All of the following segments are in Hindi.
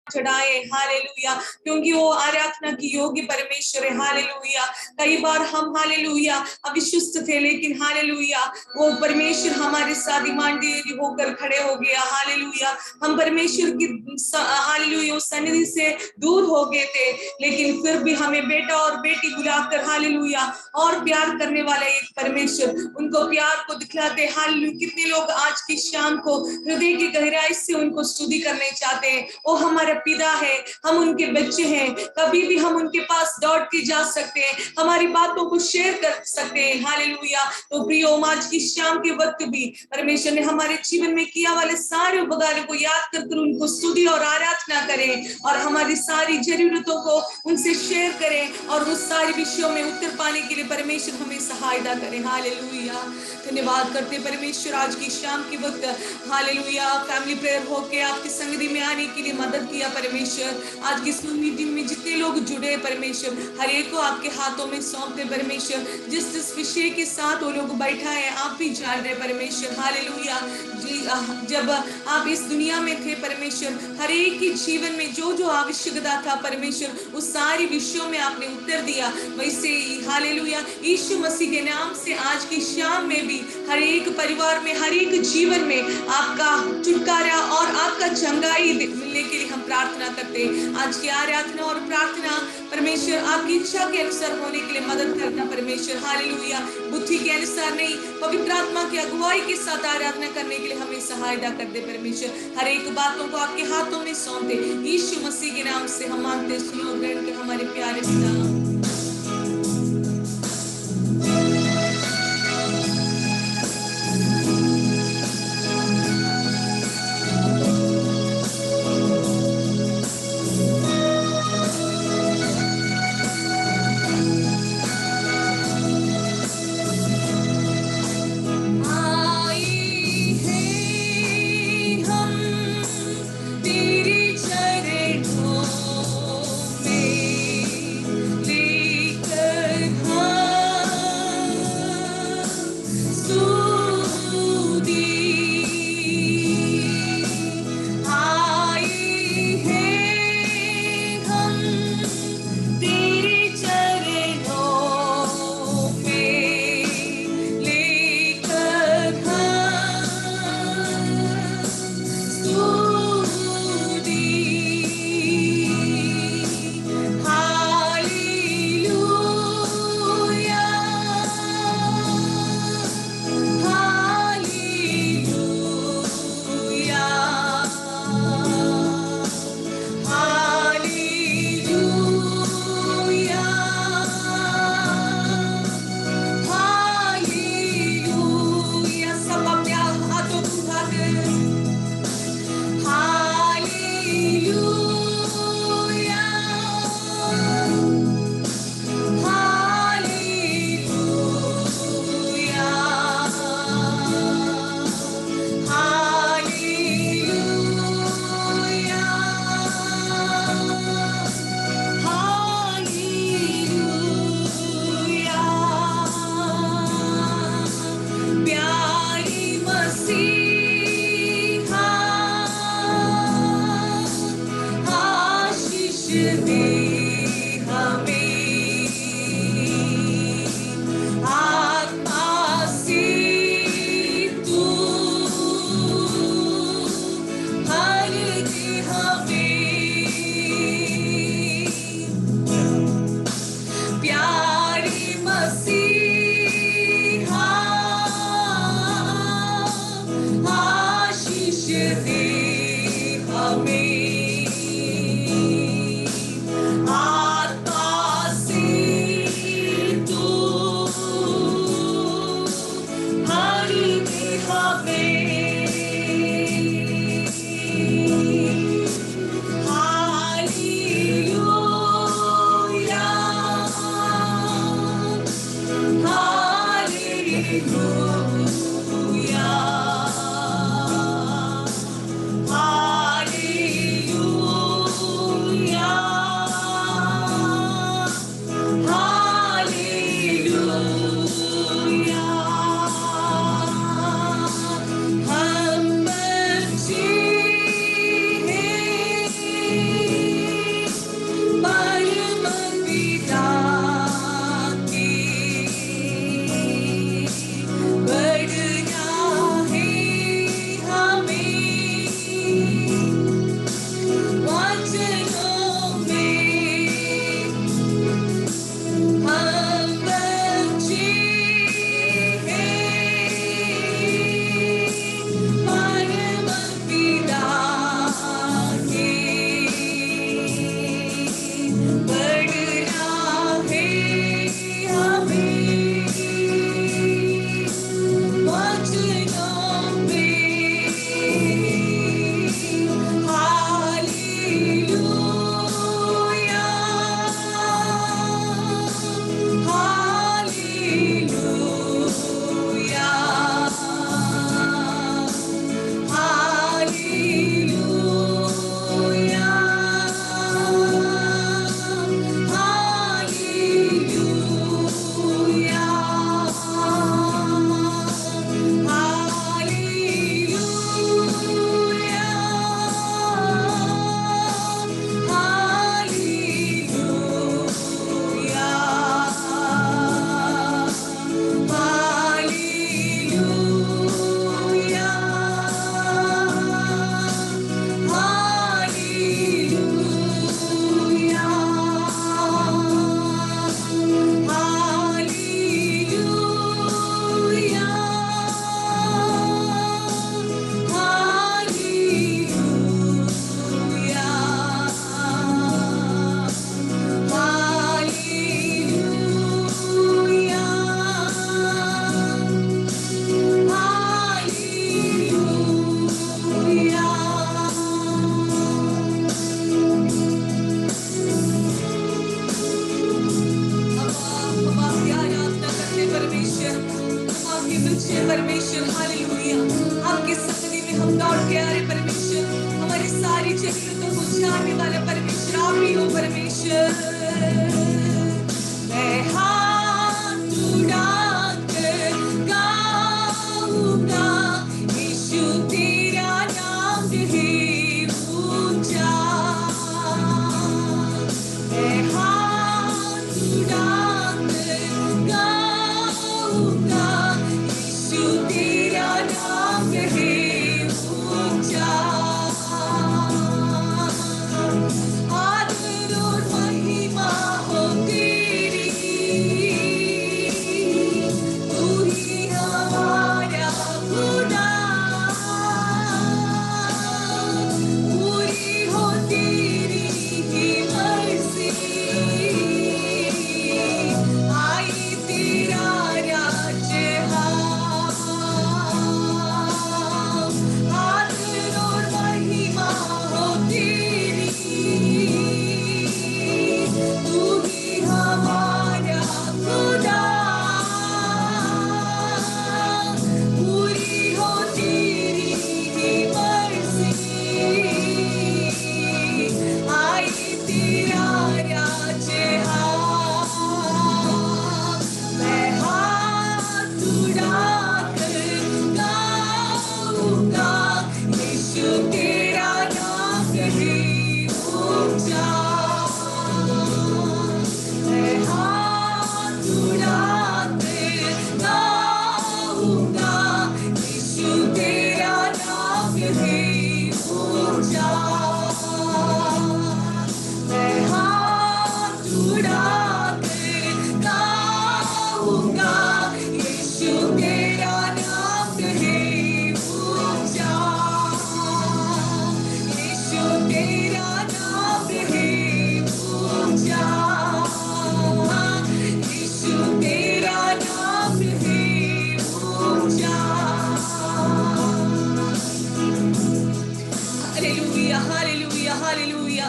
चढ़ाए, हालेलुया, क्योंकि वो आराधना की योग्य परमेश्वर है, हालेलुया। कई बार हम हालेलुया अविश्वस्त थे, लेकिन हालेलुया वो परमेश्वर हमारे साथ ईमानदारी होकर खड़े हो गया, हालेलुया। हम परमेश्वर की हालेलुया उस सन्निधि से दूर हो गए थे, लेकिन फिर भी हमें बेटा और बेटी बुलाकर हालेलुया और प्यार करने वाला एक परमेश्वर, उनको प्यार को दिखलाते, हालेलुया। कितने लोग आज की शाम को हृदय की गहराई से उनको स्तुति करने चाहते हैं। वो हमारा पिता है, हम उनके बच्चे हैं, कभी भी हम उनके पास दौड़ के जा सकते हैं, हमारी बातों को शेयर कर सकते हैं, हालेलुया। तो प्रियो, आज की शाम के वक्त भी परमेश्वर ने हमारे जीवन में किया वाले सारे उपकारों को याद कर उनको स्तुति और आराधना करें, और हमारी सारी जरूरतों को उनसे शेयर करें, और उस सारे विषयों में उत्तर पाने के लिए परमेश्वर हमें सहायता करें, हालेलुया। धन्यवाद करते परमेश्वर आज की शाम के वक्त, हालेलुया। फैमिली प्रेयर होके आपकी संगति में आने के लिए मदद किया परमेश्वर। आज की इस मीटिंग में जितने लोग जुड़े परमेश्वर, हर एक को आपके हाथों में सौंपते परमेश्वर। जिस जिस विषय के साथ वो लोग बैठा है आप भी जान रहे परमेश्वर, हालेलुया। जब आप इस दुनिया में थे परमेश्वर, हर एक के जीवन में जो जो आवश्यकता था परमेश्वर, उस सारी विषयों में आपने उत्तर दिया। वैसे ही हालेलुया यीशु मसीह के नाम से आज की शाम में भी हर एक परिवार में, हर एक जीवन में आपका छुटकारा और आपका चंगाई मिलने के लिए हम प्रार्थना करते हैं। आज की आराधना और प्रार्थना परमेश्वर आपकी इच्छा के अनुसार होने के लिए मदद करना परमेश्वर, हालेलुया। बुद्धि के अनुसार नहीं, पवित्र आत्मा की अगुवाई के साथ आराधना करने के लिए हमें सहायता कर दे परमेश्वर। हर एक बातों को आपके हाथों में सौंप दे, यीशु मसीह के नाम से हम मांगते, सुनो ग्रहण के हमारे प्यारे पिता। तेरे चरणों में हम लौट के आ रहे परमेश्वर, हमारी सारी जरूरतों को जानने वाला परमेश्वर आप ही हो परमेश्वर। मैं हाथ उठाकर गाऊंगा यीशु तेरा नाम है ऊंचा। मैं हाथ उठाकर गाऊंगा यीशु तेरा नाम है ऊंचा। आदर और महिमा हो तेरी, तू ही हमारा खुदा। पूरी हो तेरी ही मर्जी, आई तेरा राज आदर और महिमा हो तेरी, तू ही हमारा खुदा। पूरी हो तेरी ही मर्जी, आई तेरा राज। मैं हाथ उठाकर गाऊंगा यीशु तेरा नाम है ऊंचा। मैं हाथ उठाकर गाऊंगा यीशु तेरा नाम है ऊंचा। मैं हाथ उठाकर गाऊंगा यीशु तेरा नाम है ऊंचा। यीशु तेरा नाम है ऊंचा। यीशु तेरा नाम है ऊंचा। Hallelujah hallelujah hallelujah.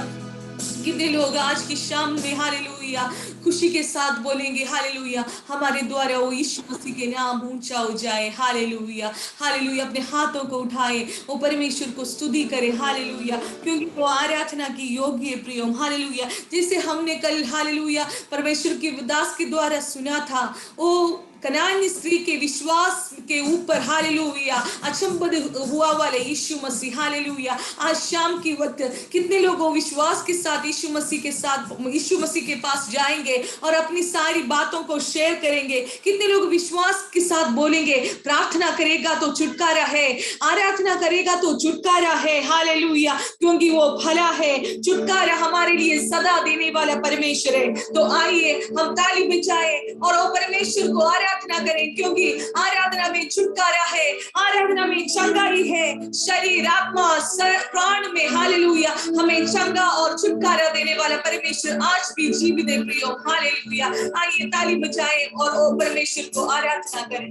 कितने लोग आज की शाम में हालेलुया खुशी के साथ बोलेंगे हालेलुया, हमारे द्वारा वो यीशु मसीह के नाम ऊंचा हो जाए। Hallelujah hallelujah. अपने हाथों को उठाए, वो परमेश्वर को स्तुति करे। हालेलुया, क्योंकि वो आराधना की योग्य प्रियम। हालेलुया, जैसे हमने कल हालेलुया परमेश्वर के दास के द्वारा सुना था, वो कनानी स्त्री के विश्वास के ऊपर हालेलुया अचंभव हुआ वाले यीशु मसीह। हालेलुया, आज शाम की वक्त कितने लोग विश्वास के साथ यीशु मसीह के पास जाएंगे और अपनी सारी बातों को शेयर करेंगे। कितने लोग विश्वास के साथ बोलेंगे, प्रार्थना करेगा तो छुटकारा है, आराधना करेगा तो छुटकारा है। हालेलुया, क्योंकि वो भला है, छुटकारा हमारे लिए सदा देने वाला परमेश्वर है। तो आइए हम ताली बजाएं और वो परमेश्वर को आराधना करें, क्योंकि आराधना में छुटकारा है, आराधना में चंगाई है, शरीर आत्मा प्राण में। हालेलुया, हमें चंगा और छुटकारा देने वाला परमेश्वर आज भी जीवित है प्रियो। हालेलुया, आइए ताली बजाएं और वो परमेश्वर को आराधना करें।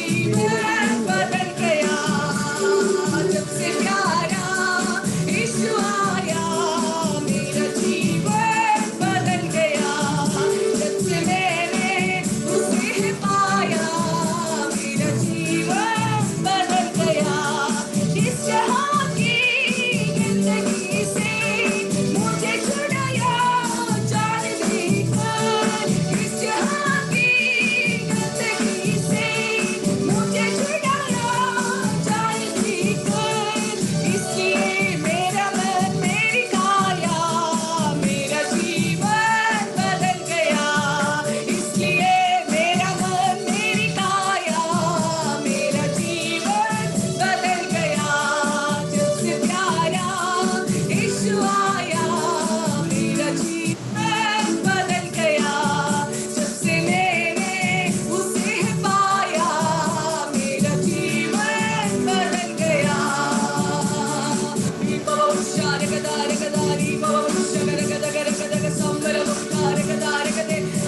जीवन बदल गया जब से प्यारा यीशु आया, मेरा जीवन बदल गया जब से मैंने उसे पाया, मेरा जीवन बदल गया। इस जहां की जिंदगी से मुझे छुड़ाया जान देकर, इस जहां की जिंदगी से मुझे छुड़ाया जान देकर, इसलिए मेरा मन मेरी काया, मेरा जीवन बदल गया, इसलिए मेरा मन मेरी काया, मेरा जीवन बदल गया जब से प्यारा यीशु आया, मेरा जीवन बदल गया जब से मैंने उसे पाया, मेरा जीवन बदल गया।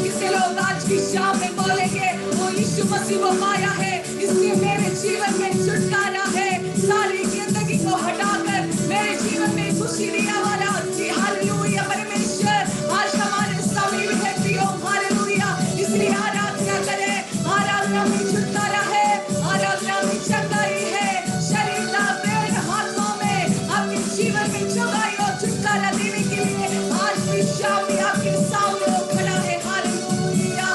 कितने लोग आज की शाम में बोलेंगे वो यीशु मसीह वो पाया है, इसलिए मेरे जीवन में छुटकारा है, सारी जिंदगी को हटाकर मेरे जीवन में खुशी दिया वाला जी हालेलुया परमेश्वर आज हमारे सामने भी है प्रियो हालेलुया। इसलिए आराधना करें, आराधना में छुटकारा है, आराधना में चंगाई है, शरीर का पेट हाथों में आपके जीवन में चंगाई और छुटकारा देने के लिए आज की शाम में आपके सामने वो खड़ा है हालेलुया।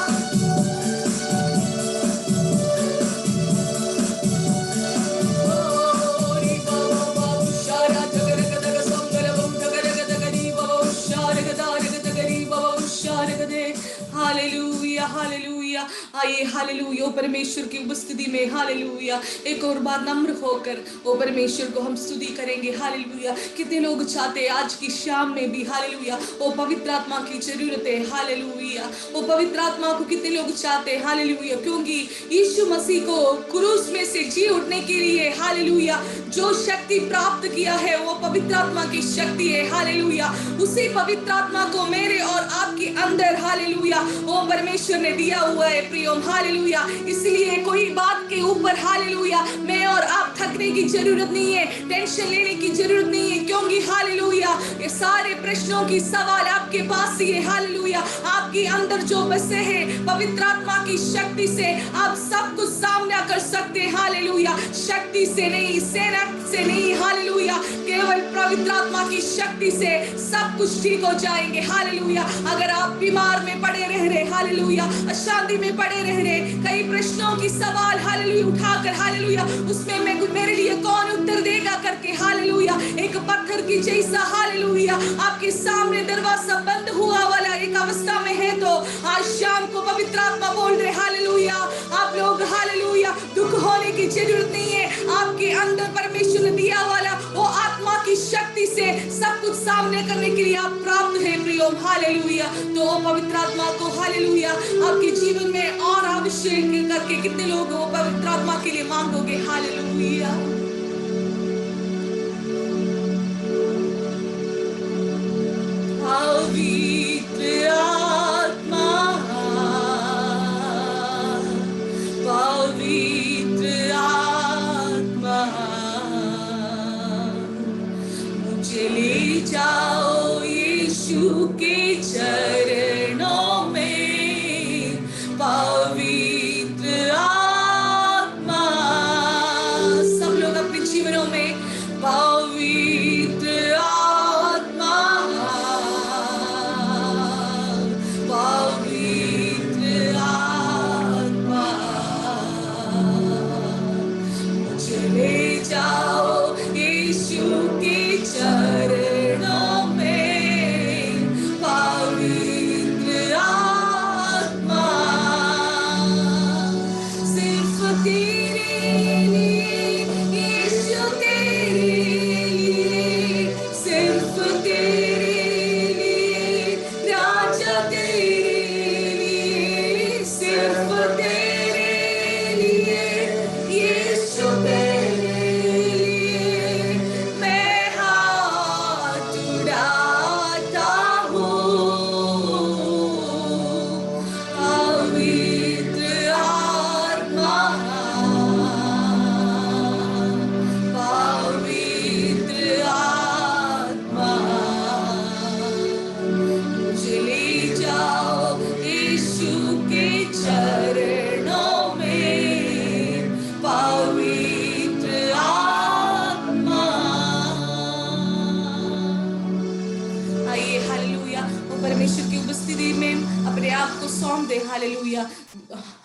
Hallelujah hallelujah. आइए हालेलुया ओ परमेश्वर की उपस्थिति में हालेलुया एक और बार नम्र होकर ओ परमेश्वर को हम स्तुति करेंगे हालेलुया। कितने लोग चाहते हैं आज की शाम में भी हालेलुया ओ पवित्र आत्मा की जरूरत है हालेलुया, ओ पवित्र आत्मा को कितने लोग चाहते हैं हालेलुया, क्योंकि यीशु मसीह को क्रूस में से जी उठने के लिए हालेलुया जो शक्ति प्राप्त किया है वो पवित्र आत्मा की शक्ति है हालेलुया। उसी पवित्र आत्मा को मेरे और आपके अंदर हालेलुया ओ परमेश्वर ने दिया हुआ है प्रियो हालेलुया। इसलिए कोई बात के ऊपर हालेलुया मैं और आप थकने की जरूरत नहीं है, टेंशन लेने की जरूरत नहीं है, क्योंकि हालेलुया ये सारे प्रश्नों की सवाल आपके पास ही है हालेलुया। आपके अंदर जो बसे है पवित्र आत्मा की शक्ति से आप सब कुछ सामना कर सकते हैं हालेलुया। शक्ति से नहीं, सेना से नहीं हालेलुया, केवल पवित्र आत्मा की शक्ति से सब कुछ ठीक हो जाएंगे हालेलुया। अगर आप बीमार में पड़े रह रहे हालेलुया, अशांति में पड़े रह रहे, कई प्रश्नों की सवाल हालेलुया उठाकर हालेलुया उसमें मैं मेरे लिए कौन उत्तर देगा करके हालेलुया एक पत्थर की जैसा हालेलुया आपके सामने दरवाजा बंद हुआ वाला एक अवस्था में है, तो आज शाम को पवित्र आत्मा बोल रहे हालेलुया आप लोग हालेलुया दुख होने की जरूरत नहीं है। आपके अंदर परमेश्वर ने दिया वाला वो आत्मा की शक्ति से सब कुछ सामने करने के लिए आप प्राप्त है प्रियो हालेलुया। तो पवित्र आत्मा को हालेलुया आपके जीवन में और अभिषेक करके कितने लोग वो पवित्र आत्मा के लिए मांगोगे हालेलुया। पवित्र आत्मा पवित्र आत्मा मुझे ले जाओ यीशु के चरणों में, पवित्र आत्मा सब लोग अपने जीवनों में पवित्र आत्मा पवित्र आत्मा मुझे ले जाओ यीशु के चरणों में, पवित्र आत्मा सिर्फ तेरे लिए यीशु तेरे लिए, सिर्फ तेरे लिए राजा तेरे लिए, सिर्फ तेरे लिए यीशु तेरे लिए मैं हाजिर हालेलुया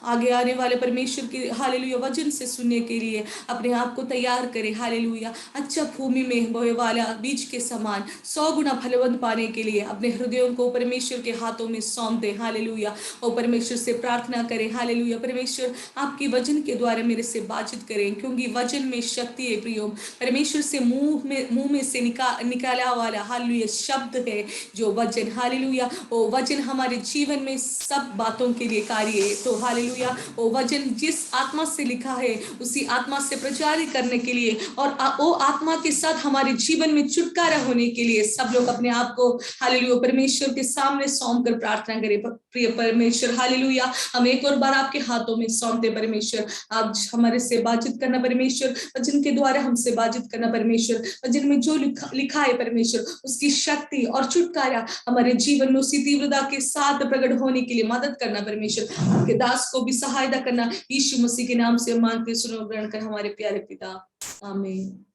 आगे आने वाले परमेश्वर के हालेलुया वचन से सुनने के लिए अपने आप को तैयार करें। हालेलुया अच्छा भूमि में बोए वाला बीज के समान 100 गुना फलवंत पाने के लिए अपने हृदयों को परमेश्वर के हाथों में सौंप दे। हालेलुया और परमेश्वर से प्रार्थना करें। हालेलुया परमेश्वर आपकी वचन के द्वारा मेरे से बातचीत करें, क्योंकि वचन में शक्ति है प्रियो। परमेश्वर से मुंह में से निकाला वाला हालेलुया शब्द है जो वचन। हालेलुया वो वचन हमारे जीवन में सब बातों के लिए कार्य है। तो हालेलुया वो वचन जिस आत्मा से लिखा है उसी आत्मा से प्रचार करने के लिए और वो आत्मा के साथ हमारे जीवन में छुटकारा होने के लिए सब लोग अपने आप को हालेलुया परमेश्वर के सामने सौंप कर प्रार्थना करें। प्रिय परमेश्वर हालेलुया हम एक और बार आपके हाथों में सौंपते परमेश्वर। आप हमारे से बातचीत करना परमेश्वर, वचन के द्वारा हमसे बातचीत करना परमेश्वर। वचन में जो लिखा है परमेश्वर उसकी शक्ति और छुटकारा हमारे जीवन में उसी तीव्रता के साथ प्रकट होने के लिए मदद करना परमेश्वर। आपके दास को भी सहायता करना यीशु मसीह के नाम से मांगते सुनो ग्रहण कर हमारे प्यारे पिता, आमीन।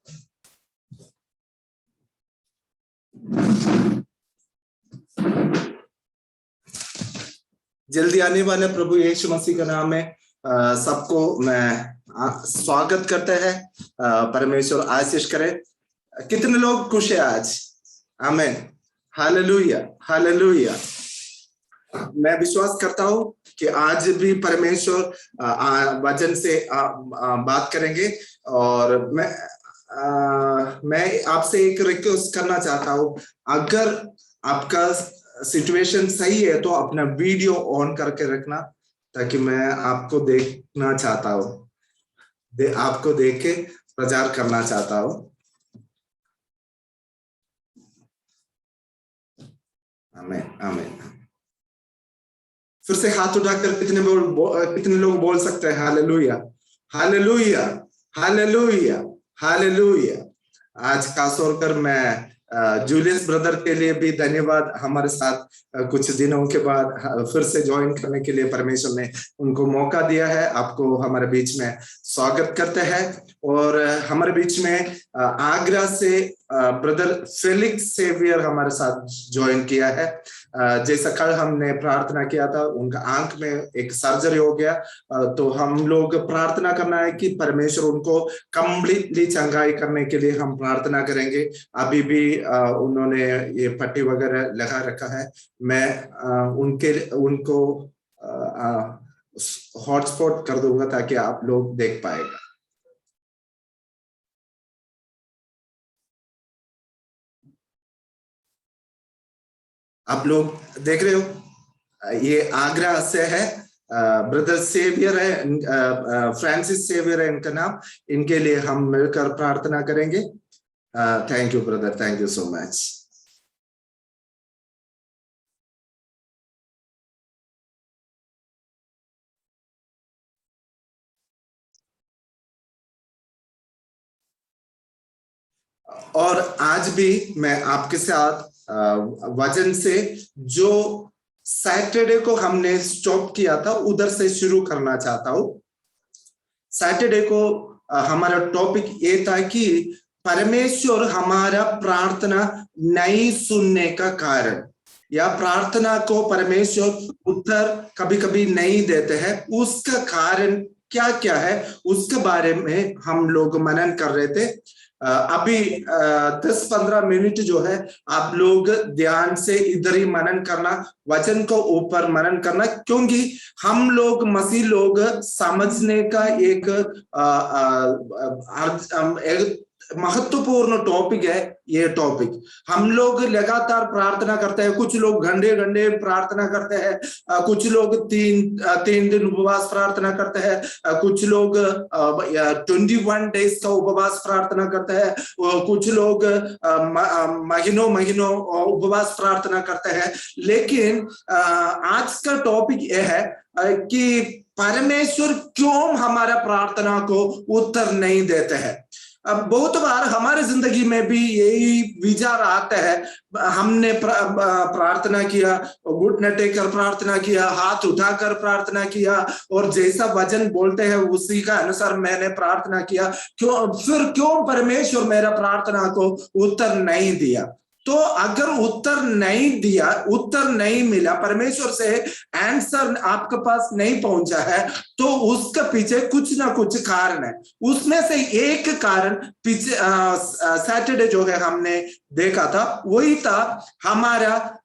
जल्दी आने वाले प्रभु यीशु मसीह का नाम में सबको मैं स्वागत करते हैं। परमेश्वर आशीष करे। कितने लोग खुश है आज? आमीन, हालेलुया हालेलुया। मैं विश्वास करता हूं कि आज भी परमेश्वर वचन से बात करेंगे और मैं आपसे एक रिक्वेस्ट करना चाहता हूं, अगर आपका सिचुएशन सही है तो अपना वीडियो ऑन करके रखना, ताकि मैं आपको देखना चाहता हूं, आपको देख के प्रचार करना चाहता हूं। आमीन आमीन। फिर से हाथ उठाकर कितने लोग बोल सकते हैं हालेलुया हालेलुया हालेलुया हालेलुया। आज खासतौर मैं जूलियस ब्रदर के लिए भी धन्यवाद। हमारे साथ कुछ दिनों के बाद फिर से ज्वाइन करने के लिए परमेश्वर ने उनको मौका दिया है। आपको हमारे बीच में स्वागत करते हैं। और हमारे बीच में आगरा से ब्रदर फेलिक्स सेवियर हमारे साथ ज्वाइन किया है। जैसा कल हमने प्रार्थना किया था, उनका आंख में एक सर्जरी हो गया, तो हम लोग प्रार्थना करना है कि परमेश्वर उनको कंप्लीटली चंगाई करने के लिए हम प्रार्थना करेंगे। अभी भी उन्होंने ये पट्टी वगैरह लगा रखा है। मैं उनको हॉटस्पॉट कर दूंगा ताकि आप लोग देख पाएगा। आप लोग देख रहे हो, ये आगरा से है। ब्रदर सेवियर है, फ्रांसिस सेवियर है इनका नाम। इनके लिए हम मिलकर प्रार्थना करेंगे। Thank you brother, thank you so much. और आज भी मैं आपके साथ वचन से जो सैटरडे को हमने स्टॉप किया था उधर से शुरू करना चाहता हूं। सैटरडे को हमारा टॉपिक ये था कि परमेश्वर हमारा प्रार्थना नहीं सुनने का कारण, या प्रार्थना को परमेश्वर उत्तर कभी कभी नहीं देते हैं, उसका कारण क्या क्या है उसके बारे में हम लोग मनन कर रहे थे। अभी 10-15 मिनट जो है आप लोग ध्यान से इधर ही मनन करना, वचन को ऊपर मनन करना, क्योंकि हम लोग मसीह लोग समझने का एक महत्वपूर्ण टॉपिक है। ये टॉपिक हम लोग लगातार प्रार्थना करते हैं। कुछ लोग घंटे घंटे प्रार्थना करते हैं, कुछ लोग तीन दिन उपवास प्रार्थना करते हैं, कुछ लोग 21 डेज का उपवास प्रार्थना करते हैं, कुछ लोग महीनों उपवास प्रार्थना करते हैं। लेकिन आज का टॉपिक यह है कि परमेश्वर क्यों हमारा प्रार्थना को उत्तर नहीं देते हैं। अब बहुत बार हमारे जिंदगी में भी यही विचार आता है। हमने प्रार्थना किया, घुटने टेककर प्रार्थना किया, हाथ उठाकर प्रार्थना किया, और जैसा वचन बोलते हैं उसी का अनुसार मैंने प्रार्थना किया, क्यों परमेश्वर मेरा प्रार्थना को उत्तर नहीं दिया। तो अगर उत्तर नहीं दिया, उत्तर नहीं मिला, परमेश्वर से आंसर आपके पास नहीं पहुंचा है, तो उसके पीछे कुछ ना कुछ कारण है। उसमें से एक कारण पीछे सैटरडे जो है हमने देखा था, वही था हमारा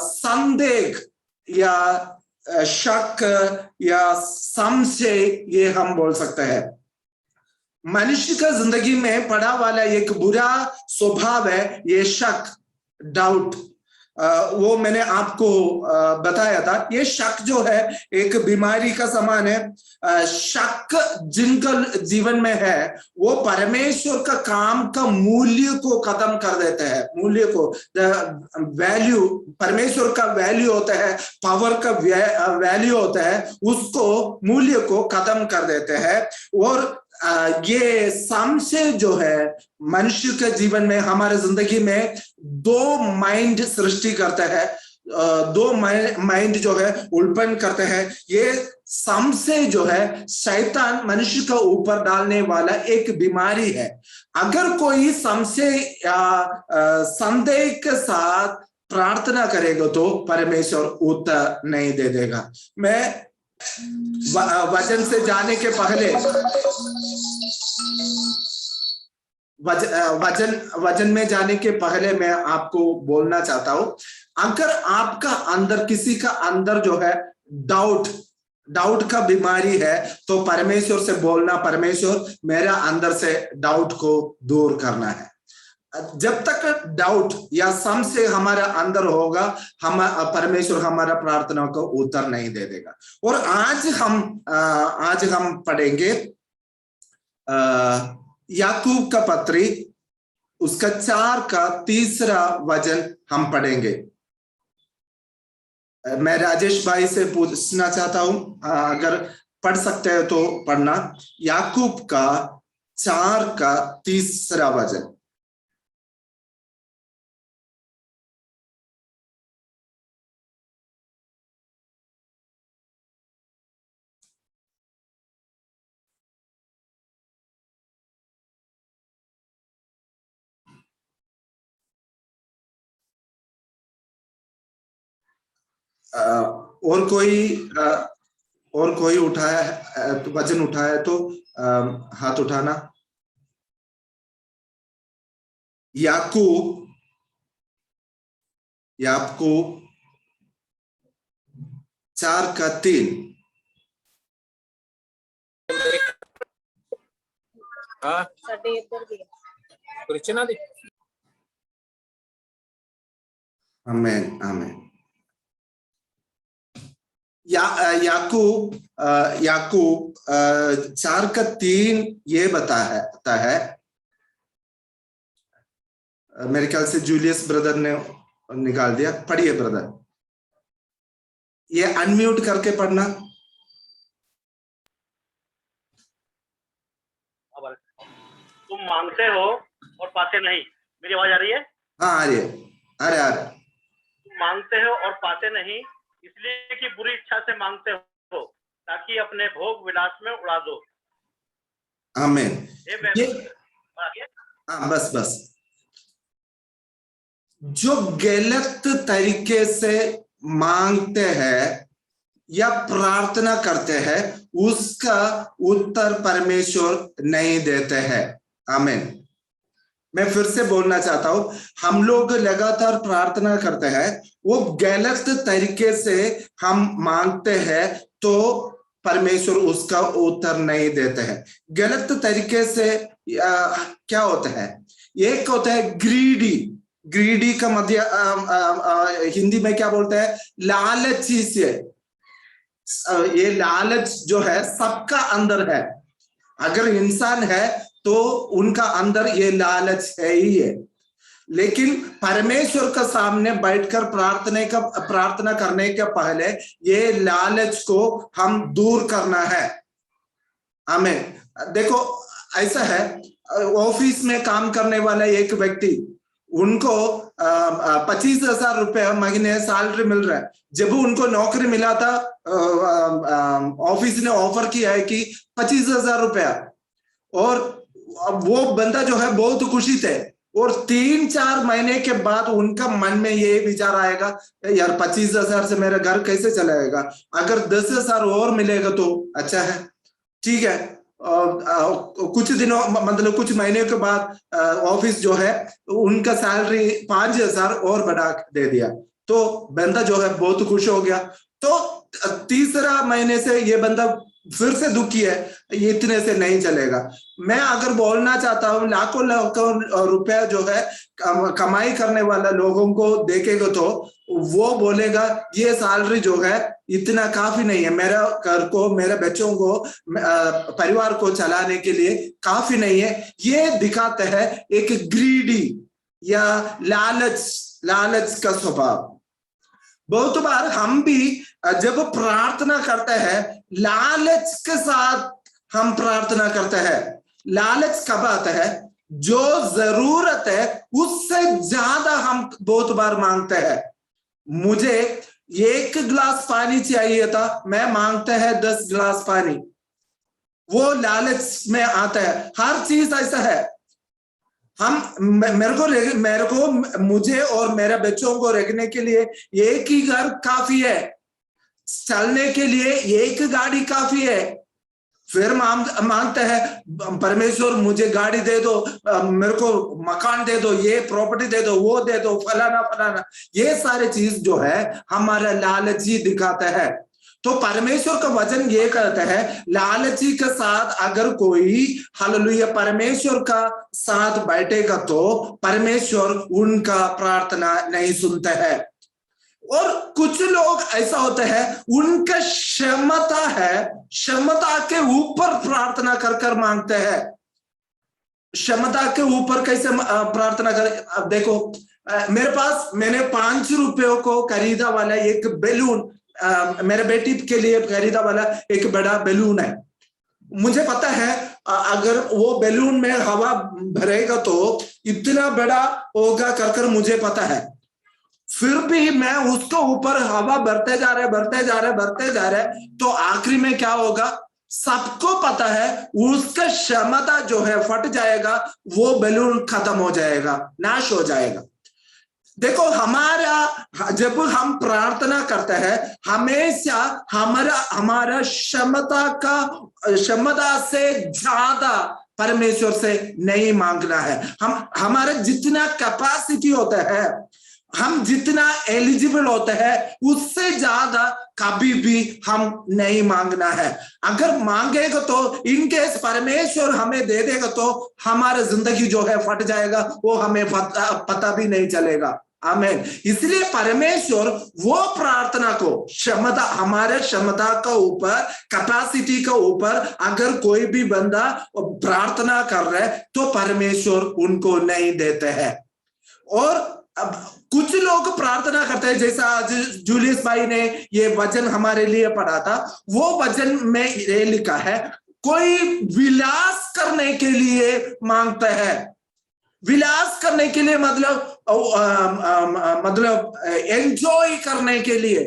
संदेह या शक या संशय, ये हम बोल सकते हैं। मनुष्य का जिंदगी में पड़ा वाला एक बुरा स्वभाव है ये शक, डाउट। वो मैंने आपको बताया था। ये शक जो है एक बीमारी का समान है। शक जिनका जीवन में है वो परमेश्वर का काम का मूल्य को खत्म कर देते हैं। मूल्य को, वैल्यू, परमेश्वर का वैल्यू होता है, पावर का वैल्यू होता है, उसको, मूल्य को खत्म कर देते हैं। और ये संशय जो है मनुष्य के जीवन में, हमारे जिंदगी में दो माइंड सृष्टि करता है, दो माइंड जो है उल्पन करते हैं। ये संशय जो है शैतान मनुष्य के ऊपर डालने वाला एक बीमारी है। अगर कोई संशय या संदेह के साथ प्रार्थना करेगा तो परमेश्वर उत्तर नहीं दे देगा। मैं वचन से जाने के पहले वचन में जाने के पहले मैं आपको बोलना चाहता हूं, अगर आपका अंदर, किसी का अंदर जो है डाउट का बीमारी है, तो परमेश्वर से बोलना, परमेश्वर मेरा अंदर से डाउट को दूर करना है। जब तक डाउट या संशय हमारा अंदर होगा, हम परमेश्वर हमारा प्रार्थना को उत्तर नहीं दे देगा। और आज हम पढ़ेंगे याकूब का पत्री, उसका 4 का 3 वचन हम पढ़ेंगे। मैं राजेश भाई से पूछना चाहता हूं, अगर पढ़ सकते हैं तो पढ़ना। याकूब का 4 का 3 वचन। और कोई उठाया है तो, वचन उठाया तो हाथ उठाना। याकूब 4 का 3। आमीन आमीन। याकूब 4 का 3 ये बताता है, मेरे ख्याल से जूलियस ब्रदर ने निकाल दिया। पढ़िए ब्रदर, ये अनम्यूट करके पढ़ना। तुम मांगते हो और पाते नहीं। मेरी आवाज आ रही है? हाँ आ रही है, आ रहे। तुम मांगते हो और पाते नहीं, इसलिए कि बुरी इच्छा से मांगते हो, ताकि अपने भोग विलास में उड़ा दो। आमीन। बस जो गलत तरीके से मांगते हैं या प्रार्थना करते हैं, उसका उत्तर परमेश्वर नहीं देते हैं। आमीन। मैं फिर से बोलना चाहता हूं, हम लोग लगातार प्रार्थना करते हैं, वो गलत तरीके से हम मांगते हैं तो परमेश्वर उसका उत्तर नहीं देते हैं। गलत तरीके से क्या होता है? एक होता है ग्रीडी का मध्य हिंदी में क्या बोलते हैं? लालची से। ये लालच जो है सबका अंदर है। अगर इंसान है तो उनका अंदर ये लालच है ही है। लेकिन परमेश्वर का सामने बैठकर प्रार्थना करने के पहले ये लालच को हम दूर करना है। आमीन। देखो ऐसा है, ऑफिस में काम करने वाला एक व्यक्ति, उनको 25,000 रुपए महीने सैलरी मिल रहा है। जब उनको नौकरी मिला था, ऑफिस ने ऑफर किया है कि 25,000 रुपया, और वो बंदा जो है बहुत खुशी थे। और 3-4 महीने के बाद उनका मन में ये विचार आएगा, यार 25,000 से मेरा घर कैसे चलाएगा, अगर 10,000 और मिलेगा तो अच्छा है, ठीक है। कुछ दिनों मतलब कुछ महीने के बाद ऑफिस जो है उनका सैलरी 5,000 और बढ़ा दे दिया, तो बंदा जो है बहुत खुश हो गया। तो तीसरा महीने से ये बंदा फिर से दुखी है, ये इतने से नहीं चलेगा। मैं अगर बोलना चाहता हूँ, लाखों लाखों रुपया जो है कमाई करने वाला लोगों को देखेगा तो वो बोलेगा ये सैलरी जो है इतना काफी नहीं है, मेरा घर को, मेरे बच्चों को, परिवार को चलाने के लिए काफी नहीं है। ये दिखाते हैं एक ग्रीडी या लालच का स्वभाव। बहुत बार हम भी जब प्रार्थना करते हैं लालच के साथ हम प्रार्थना करते हैं। लालच कब आता है? जो जरूरत है उससे ज्यादा हम बहुत बार मांगते हैं। मुझे 1 गिलास पानी चाहिए था, मैं मांगते हैं 10 गिलास पानी, वो लालच में आता है। हर चीज ऐसा है, मेरे को मुझे और मेरे बच्चों को रखने के लिए एक ही घर काफी है, चलने के लिए एक गाड़ी काफी है। फिर मांगते हैं परमेश्वर मुझे गाड़ी दे दो, मेरे को मकान दे दो, ये प्रॉपर्टी दे दो, वो दे दो, फलाना फलाना। ये सारे चीज जो है हमारा लालची दिखाता है। तो परमेश्वर का वचन ये कहता है लालची के साथ अगर कोई हालेलुया परमेश्वर का साथ बैठेगा तो परमेश्वर उनका प्रार्थना नहीं सुनता है। और कुछ लोग ऐसा होते हैं उनका क्षमता है, क्षमता के ऊपर प्रार्थना कर मांगते हैं। क्षमता के ऊपर कैसे प्रार्थना कर? अब देखो मेरे पास मैंने 5 रुपयों को खरीदा वाला एक बैलून, मेरे बेटी के लिए खरीदा वाला एक बड़ा बैलून है। मुझे पता है अगर वो बैलून में हवा भरेगा तो इतना बड़ा होगा कर मुझे पता है। फिर भी मैं उसके ऊपर हवा भरते जा रहे, तो आखिरी में क्या होगा? सबको पता है उसका क्षमता जो है फट जाएगा, वो बैलून खत्म हो जाएगा, नाश हो जाएगा। देखो जब हम प्रार्थना करते हैं हमेशा हमारा क्षमता से ज्यादा परमेश्वर से नहीं मांगना है। हमारा जितना कैपेसिटी होता है, हम जितना एलिजिबल होते हैं उससे ज्यादा कभी भी हम नहीं मांगना है। अगर मांगेगा तो इनकेस परमेश्वर हमें दे देगा तो हमारा जिंदगी जो है फट जाएगा, वो हमें पता भी नहीं चलेगा। आमीन। इसलिए परमेश्वर वो प्रार्थना को क्षमता, हमारे क्षमता का ऊपर, कैपेसिटी का ऊपर अगर कोई भी बंदा प्रार्थना कर रहा है तो परमेश्वर उनको नहीं देते हैं। और अब कुछ लोग प्रार्थना करते हैं, जैसा आज जूलियस भाई ने ये वचन हमारे लिए पढ़ा था, वो वचन में ये लिखा है कोई विलास करने के लिए मांगता है। विलास करने के लिए मतलब एंजॉय करने के लिए,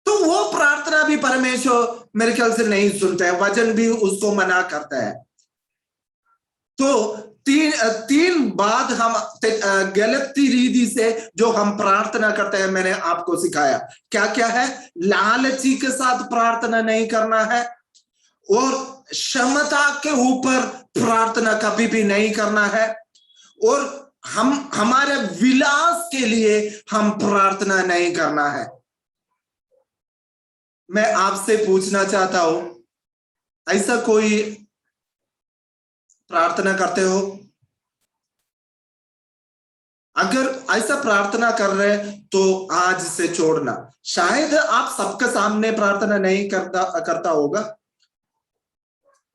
तो वो प्रार्थना भी परमेश्वर मेरे ख्याल से नहीं सुनता है, वचन भी उसको मना करता है। तो तीन बात हम गलत रीति से जो हम प्रार्थना करते हैं मैंने आपको सिखाया। क्या क्या है? लालची के साथ प्रार्थना नहीं करना है, और क्षमता के ऊपर प्रार्थना कभी भी नहीं करना है, और हमारे विलास के लिए हम प्रार्थना नहीं करना है। मैं आपसे पूछना चाहता हूं, ऐसा कोई प्रार्थना करते हो? अगर ऐसा प्रार्थना कर रहे तो आज से छोड़ना। शायद आप सबके सामने प्रार्थना नहीं करता होगा,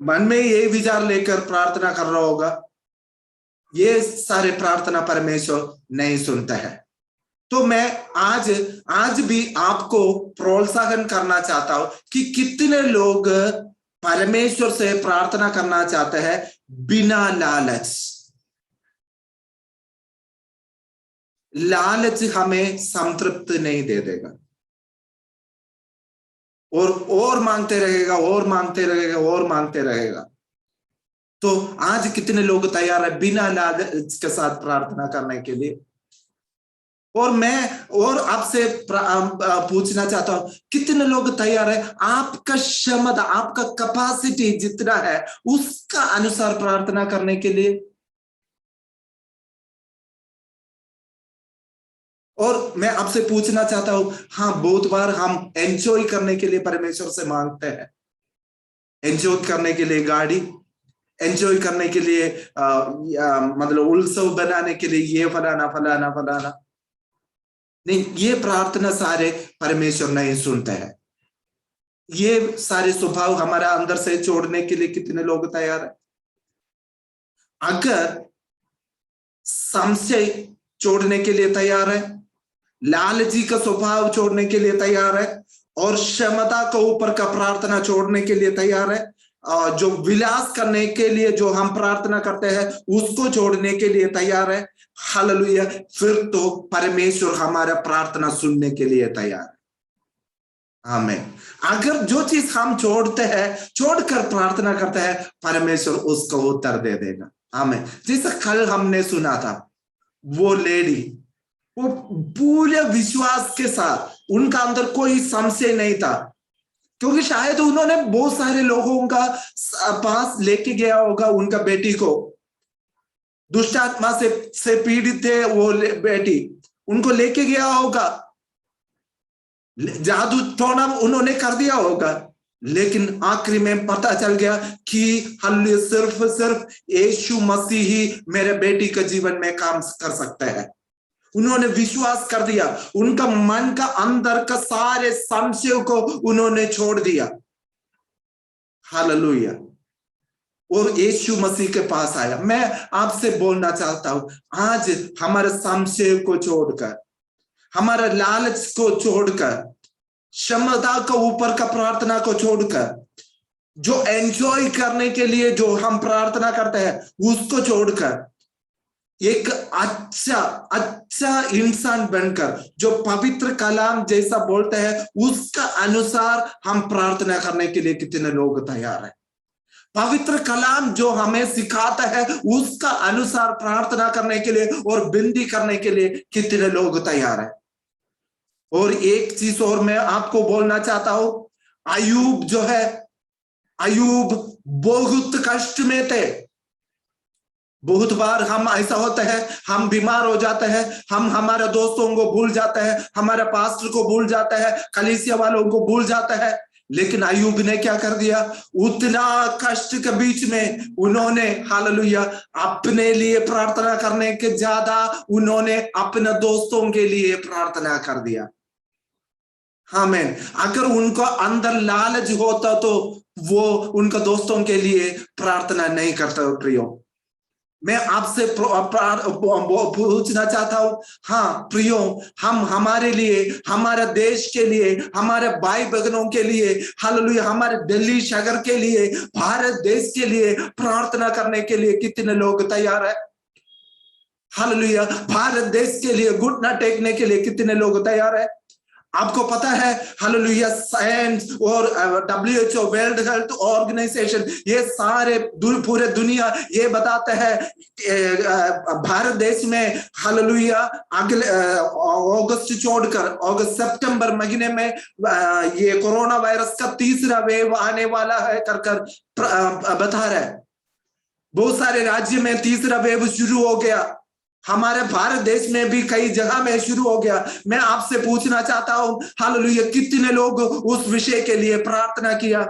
मन में ये विचार लेकर प्रार्थना कर रहा होगा, ये सारे प्रार्थना परमेश्वर नहीं सुनता है। तो मैं आज भी आपको प्रोत्साहन करना चाहता हूं कि कितने लोग परमेश्वर से प्रार्थना करना चाहते हैं बिना लालच। लालच हमें संतृप्त नहीं दे देगा, और मांगते रहेगा, और मांगते रहेगा, और मांगते रहेगा। तो आज कितने लोग तैयार है बिना लालच के साथ प्रार्थना करने के लिए? और मैं और आपसे पूछना चाहता हूं, कितने लोग तैयार है आपका क्षमता, आपका कैपेसिटी जितना है उसका अनुसार प्रार्थना करने के लिए? और मैं आपसे पूछना चाहता हूं, हाँ बहुत बार हम एंजॉय करने के लिए परमेश्वर से मांगते हैं, एंजॉय करने के लिए गाड़ी, एंजॉय करने के लिए मतलब उत्सव बनाने के लिए ये फलाना फलाना फलाना। नहीं, ये प्रार्थना सारे परमेश्वर नहीं सुनते हैं। ये सारे स्वभाव हमारा अंदर से छोड़ने के लिए कितने लोग तैयार है? अगर संशय छोड़ने के लिए तैयार है, लालची का स्वभाव छोड़ने के लिए तैयार है, और क्षमता को ऊपर का प्रार्थना छोड़ने के लिए तैयार है, जो विलास करने के लिए जो हम प्रार्थना करते हैं उसको छोड़ने के लिए तैयार है, हालेलुया, फिर तो परमेश्वर हमारा प्रार्थना सुनने के लिए तैयार है। आमीन। अगर जो चीज हम छोड़ते हैं, छोड़कर प्रार्थना करते हैं, परमेश्वर उसको उत्तर दे देगा। आमीन। जैसे कल हमने सुना था, वो लेडी, वो पूरे विश्वास के साथ, उनका अंदर कोई संशय नहीं था, क्योंकि शायद उन्होंने बहुत सारे लोगों का पास लेके गया होगा उनका बेटी को, दुष्ट आत्मा से पीड़ित थे वो बेटी, उनको लेके गया होगा, जादू टोना उन्होंने कर दिया होगा, लेकिन आखिरी में पता चल गया कि हालेलुया सिर्फ यीशु मसीह ही मेरे बेटी के जीवन में काम कर सकता है। उन्होंने विश्वास कर दिया, उनका मन का अंदर का सारे संशयों को उन्होंने छोड़ दिया, हालेलुया, और यीशु मसीह के पास आया। मैं आपसे बोलना चाहता हूं, आज हमारे संशय को छोड़कर, हमारा लालच को छोड़कर, क्षमता को ऊपर का प्रार्थना को छोड़कर, जो एंजॉय करने के लिए जो हम प्रार्थना करते हैं उसको छोड़कर, एक अच्छा इंसान बनकर जो पवित्र कलाम जैसा बोलते हैं उसका अनुसार हम प्रार्थना करने के लिए कितने लोग तैयार हैं? पवित्र कलाम जो हमें सिखाता है उसका अनुसार प्रार्थना करने के लिए और विनती करने के लिए कितने लोग तैयार हैं? और एक चीज और मैं आपको बोलना चाहता हूं, अय्यूब जो है, अय्यूब बहुत कष्ट में थे। बहुत बार हम ऐसा होता है, हम बीमार हो जाते हैं, हम हमारे दोस्तों को भूल जाते हैं, हमारे पास्टर को भूल जाता है, कलीसिया वालों को भूल जाता है, लेकिन अय्यूब ने क्या कर दिया? उतना कष्ट के बीच में उन्होंने हालेलुया अपने लिए प्रार्थना करने के ज्यादा उन्होंने अपने दोस्तों के लिए प्रार्थना कर दिया। आमीन। अगर उनको अंदर लालच होता तो वो उनका दोस्तों के लिए प्रार्थना नहीं करता। प्रियो, मैं आपसे पूछना चाहता हूं, हाँ प्रियो, हम हमारे लिए, हमारे देश के लिए, हमारे भाई बहनों के लिए, हालेलुया, हमारे दिल्ली शहर के लिए, भारत देश के लिए प्रार्थना करने के लिए कितने लोग तैयार है? हालेलुया, भारत देश के लिए घुटना टेकने के लिए कितने लोग तैयार है? आपको पता है हालेलुया, साइंस और WHO, वर्ल्ड हेल्थ ऑर्गेनाइजेशन, ये सारे पूरे दुनिया ये बताते हैं भारत देश में हालेलुया अगले अगस्त छोड़कर, अगस्त सितंबर महीने में ये कोरोना वायरस का तीसरा वेव आने वाला है कर बता रहा है। बहुत सारे राज्य में तीसरा वेव शुरू हो गया, हमारे भारत देश में भी कई जगह में शुरू हो गया। मैं आपसे पूछना चाहता हूं, हालेलुया, कितने लोग उस विषय के लिए प्रार्थना किया?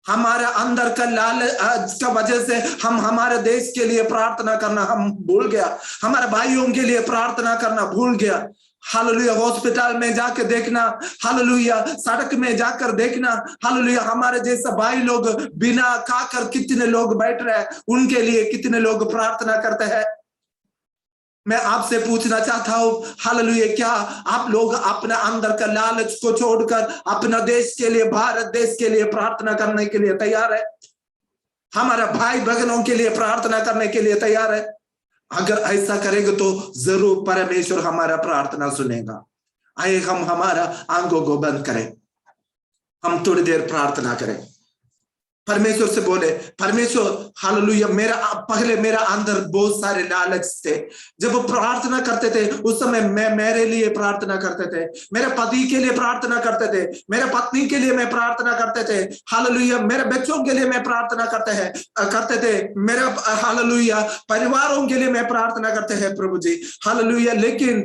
हमारे अंदर का लालच का वजह से हम हमारे देश के लिए प्रार्थना करना हम भूल गया, हमारे भाइयों के लिए प्रार्थना करना भूल गया। हालेलुया, हॉस्पिटल में जाकर देखना, हालेलुया, सड़क में जाकर देखना, हालेलुया, हमारे जैसा भाई लोग बिना खाकर कितने लोग बैठ रहे हैं, उनके लिए कितने लोग प्रार्थना करते हैं। मैं आपसे पूछना चाहता हूं, हालेलुया, क्या आप लोग अपने अंदर का लालच को छोड़कर अपना देश के लिए, भारत देश के लिए प्रार्थना करने के लिए तैयार है? हमारे भाई बहनों के लिए प्रार्थना करने के लिए तैयार है? अगर ऐसा करेंगे तो जरूर परमेश्वर हमारा प्रार्थना सुनेगा। आइए हम हमारा आंखों को बंद करें, हम थोड़ी देर प्रार्थना करें। परमेश्वर से बोले, परमेश्वर हालेलुया, पहले मेरा अंदर बहुत सारे लालच थे। जब वो प्रार्थना करते थे उस समय मैं मेरे लिए प्रार्थना करते थे, मेरे पति के लिए प्रार्थना करते थे, मेरे पत्नी के लिए मैं प्रार्थना करते थे, हालेलुया, मेरे बच्चों के लिए मैं प्रार्थना करते थे, मेरे हालेलुया परिवारों के लिए मैं प्रार्थना करते हैं प्रभु जी, हालेलुया। लेकिन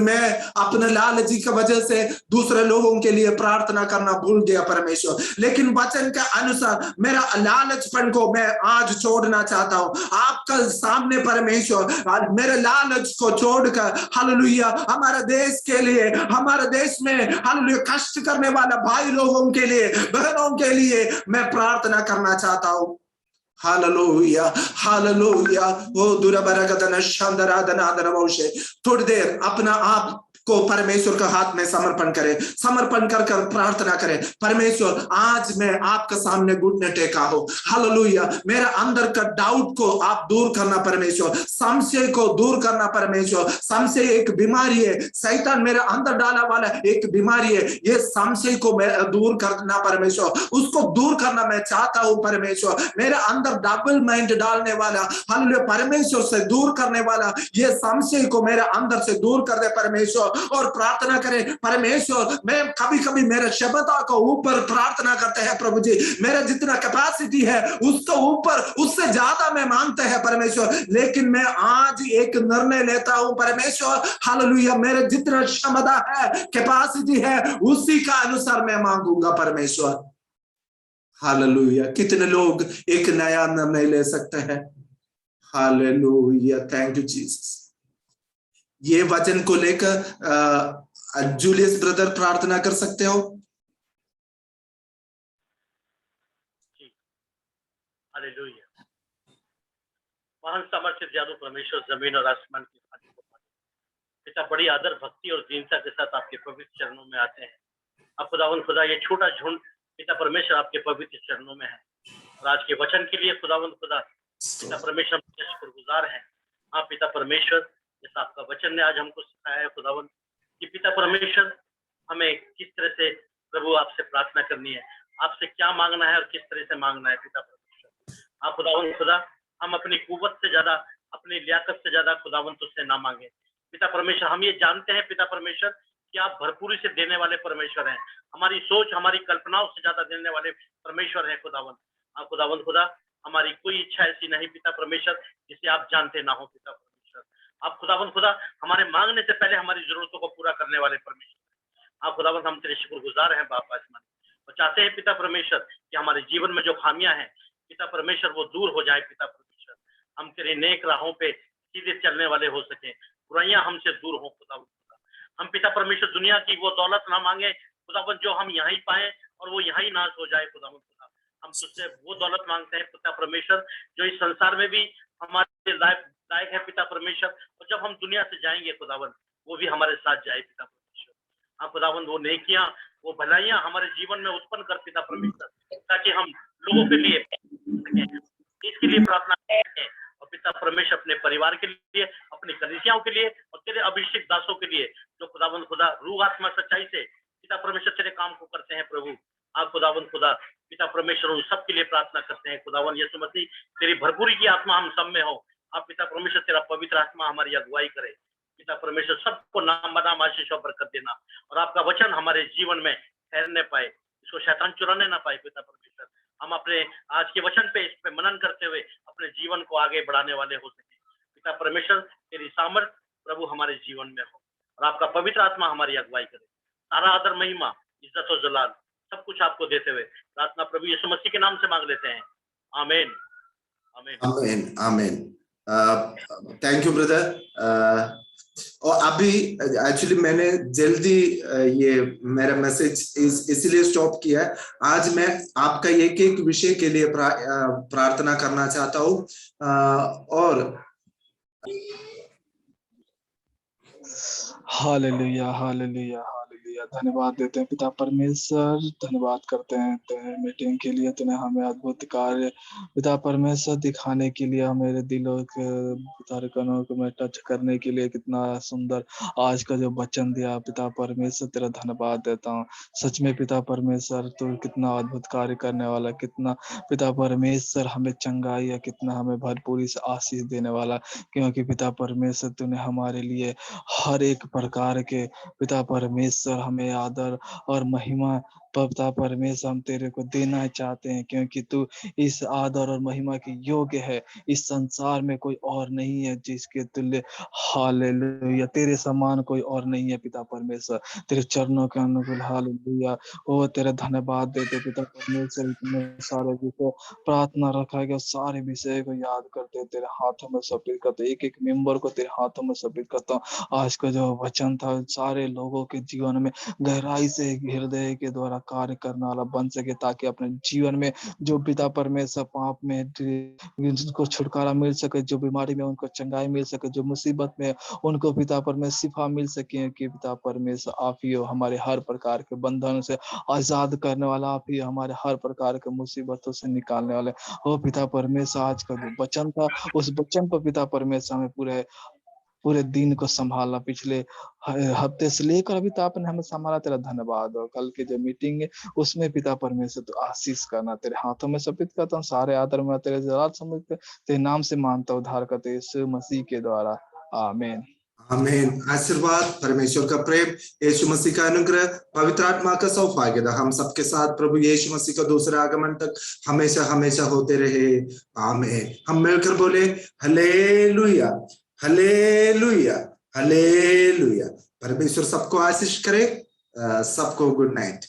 मैं अपने लालच की वजह से दूसरे लोगों के लिए प्रार्थना करना भूल गया परमेश्वर। लेकिन वचन के अनुसार मेरा लालचपन को मैं आज छोड़ना चाहता हूं आपका सामने परमेश्वर। मेरे लालच को छोड़कर हालेलुया हमारे देश के लिए, हमारे देश में हालेलुया कष्ट करने वाला भाई लोगों के लिए, बहनों के लिए मैं प्रार्थना करना चाहता हूं। Hallelujah hallelujah. वो दुराबरगदन शांदरादनादन मौशे। थोड़ी देर अपना आप को परमेश्वर के हाथ में समर्पण करें, समर्पण कर प्रार्थना करें, परमेश्वर आज मैं आपके सामने घुटने टेका हो, हालेलुया। मेरा अंदर का डाउट को आप दूर करना परमेश्वर, संशय को दूर करना परमेश्वर। संशय एक बीमारी है, शैतान मेरे अंदर डाला वाला एक बीमारी है, ये संशय को मैं दूर करना परमेश्वर, उसको दूर करना मैं चाहता हूं परमेश्वर। मेरे अंदर डबल माइंड डालने वाला हालेलुया परमेश्वर से दूर करने वाला ये संशय को मेरे अंदर से दूर कर दे परमेश्वर। और प्रार्थना करें परमेश्वर, मैं कभी कभी मेरे क्षमता को ऊपर प्रार्थना करते हैं प्रभु जी, मेरा जितना कैपेसिटी है उसको ऊपर, उससे ज्यादा मैं मांगते हैं परमेश्वर। लेकिन मैं आज एक निर्णय लेता हूं परमेश्वर, हालेलुया मेरे जितना क्षमता है, कैपेसिटी है, उसी का अनुसार मैं मांगूंगा परमेश्वर। हालेलुया। कितने लोग एक नया निर्णय ले सकते हैं? Hallelujah, thank you Jesus. ये वचन को लेकर जूलियस ब्रदर प्रार्थना कर सकते हो? हालेलुया। महान सामर्थ्य दयालु परमेश्वर, जमीन और आसमान की पिता, बड़ी आदर भक्ति और दीनता के साथ आपके पवित्र चरणों में आते हैं। अब खुदावन खुदा ये छोटा झुंड पिता परमेश्वर आपके पवित्र चरणों में है, और आज के वचन के लिए खुदावन खुदा पिता परमेश्वर हम शुक्रगुजार हैं। हाँ पिता परमेश्वर, जैसा आपका वचन ने आज हमको सिखाया है खुदावन कि पिता परमेश्वर हमें किस तरह से प्रभु आपसे प्रार्थना करनी है, आपसे क्या मांगना है और किस तरह से मांगना है पिता परमेश्वर। हाँ खुदावन खुदा, हम अपनी कुव्वत से ज्यादा, अपनी लियाकत से ज्यादा खुदावन तुझसे ना मांगे पिता परमेश्वर। हम ये जानते हैं पिता परमेश्वर कि आप भरपूरी से देने वाले परमेश्वर हैं, हमारी सोच हमारी कल्पनाओं से ज्यादा देने वाले परमेश्वर हैं खुदावन। हाँ खुदावन खुदा, हमारी कोई इच्छा ऐसी नहीं पिता परमेश्वर जिसे आप जानते ना हो पिता परमेश्वर। आप खुदावन खुदा हमारे मांगने से पहले हमारी जरूरतों को पूरा करने वाले परमेश्वर। आप खुदावन, हम तेरे शुक्रगुजार हैं बाप आसमान, और चाहते हैं पिता परमेश्वर कि हमारे जीवन में जो खामियां हैं पिता परमेश्वर वो दूर हो जाए पिता परमेश्वर। हम तेरे नेक राहों पे सीधे चलने वाले हो सके, बुराइयां हमसे दूर हो खुदावन। हम पिता परमेश्वर दुनिया की वो दौलत ना मांगे खुदावन जो हम यहाँ ही पाए और वो यहाँ ही नाश हो जाए खुदावन खुदा। हम तुझसे वो दौलत मांगते हैं पिता परमेश्वर जो इस संसार में भी हमारे लायक है पिता परमेश्वर, और जब हम दुनिया से जाएंगे खुदावन वो भी हमारे साथ जाए पिता परमेश्वर। हाँ खुदावन, वो नेकियां, वो भलाइयां हमारे जीवन में उत्पन्न कर पिता परमेश्वर, ताकि हम लोगों के लिए इसके लिए प्रार्थना करें, और पिता परमेश्वर अपने परिवार के लिए, अपनी कलीसियाओं के लिए और तेरे अभिषेक दासों के लिए जो खुदावन खुदा रूह आत्मा सच्चाई से पिता परमेश्वर तेरे काम को करते हैं प्रभु। आप खुदावन खुदा पिता परमेश्वर उन सब के लिए प्रार्थना करते हैं खुदावन यीशु मसीह, तेरी भरपूरी की आत्मा हम सब में हो। आप पिता परमेश्वर तेरा पवित्र आत्मा हमारी अगुवाई करे पिता परमेश्वर, सबको नाम बदाम आशीष और बरकत देना, और आपका वचन हमारे जीवन में ठहरने पाए, इसको शैतान चुराने ना पाए पिता परमेश्वर। हम अपने आज के वचन पे, इस पे मनन करते हुए अपने जीवन को आगे बढ़ाने वाले हो सके पिता परमेश्वर। तेरी सामर्थ प्रभु हमारे जीवन में हो, और आपका पवित्र आत्मा हमारी अगुवाई करे। सारा आदर, महिमा, इज्जत और जलाल सब कुछ आपको देते हुए प्रार्थना प्रभु यीशु मसीह के नाम से मांग लेते हैं, आमीन आमीन आमीन आमीन। Thank you brother. और अभी एक्चुअली मैंने जल्दी ये मेरा मैसेज इसलिए स्टॉप किया है। आज मैं आपका एक एक विषय के लिए प्रार्थना करना चाहता हूँ, और हालेलुया हालेलुया हालेलुया। हालेलुया। धन्यवाद देते हैं पिता परमेश्वर, धन्यवाद करते हैं तेरे मीटिंग के लिए, तूने हमें अद्भुत कार्य पिता परमेश्वर दिखाने के लिए, मेरे दिलों के धड़कनों को मैं टच करने के लिए कितना सुंदर आज का जो वचन दिया पिता परमेश्वर, तेरा धन्यवाद देता हूँ। सच में पिता परमेश्वर तू कितना अद्भुत कार्य करने वाला, कितना पिता परमेश्वर हमें चंगाई है, कितना हमें भरपूरी से आशीष देने वाला, क्योंकि पिता परमेश्वर तूने हमारे लिए हर एक प्रकार के पिता परमेश्वर हमें आदर और महिमा पिता परमेश्वर हम तेरे को देना चाहते हैं, क्योंकि तू इस आदर और महिमा के योग्य है। इस संसार में कोई और नहीं है जिसके तुल्य, हालेलुया, तेरे समान कोई और नहीं है पिता परमेश्वर, तेरे चरणों के अनुकूल, हालेलुया। ओ तेरे धन्यवाद देते पिता परमेश्वर, इतने सारे विषय प्रार्थना रखा गया, सारे विषय को याद करते तेरे हाथों में समर्पित करते, एक एक मेंबर को तेरे हाथों में समर्पित करता हूँ। आज का जो वचन था सारे लोगों के जीवन में गहराई से हृदय के द्वारा कार्य करने वाला बन सके, ताकि अपने जीवन में जो पिता परमेश्वर पाप में जिनको छुटकारा मिल सके, जो बीमारी में उनको चंगाई मिल सके, जो मुसीबत में उनको पिता परमेश्वर शिफा मिल सके, कि पिता परमेश्वर आप ही हो हमारे हर प्रकार के बंधन से आजाद करने वाला, आप ही हमारे हर प्रकार के मुसीबतों से निकालने वाले। ओ पिता परमेश्वर आज का जो वचन था, उस वचन पर पिता परमेश्वर हमें पूरे पूरे दिन को संभालना, पिछले हफ्ते से लेकर अभी तो आपने हमें संभाला, तेरा धन्यवाद। और कल की जो मीटिंग है उसमें पिता परमेश्वर तो आशीष करना, तेरे हाथों में समर्पित करता हूँ। सारे आदर में तेरे जलाल समर्पित तेरे नाम से मानता उद्धार करते यीशु मसीह के द्वारा, आमीन। आमीन। आशीर्वाद, परमेश्वर का प्रेम, यीशु मसीह का अनुग्रह, पवित्र आत्मा का सौभाग्य हम सबके साथ प्रभु यीशु मसीह का दूसरे आगमन तक हमेशा हमेशा होते रहे, आमीन। हम मिलकर बोले हालेलुया, हालेलुया, हालेलुया। परमेश्वर सबको आशीष करे। सबको गुड नाइट।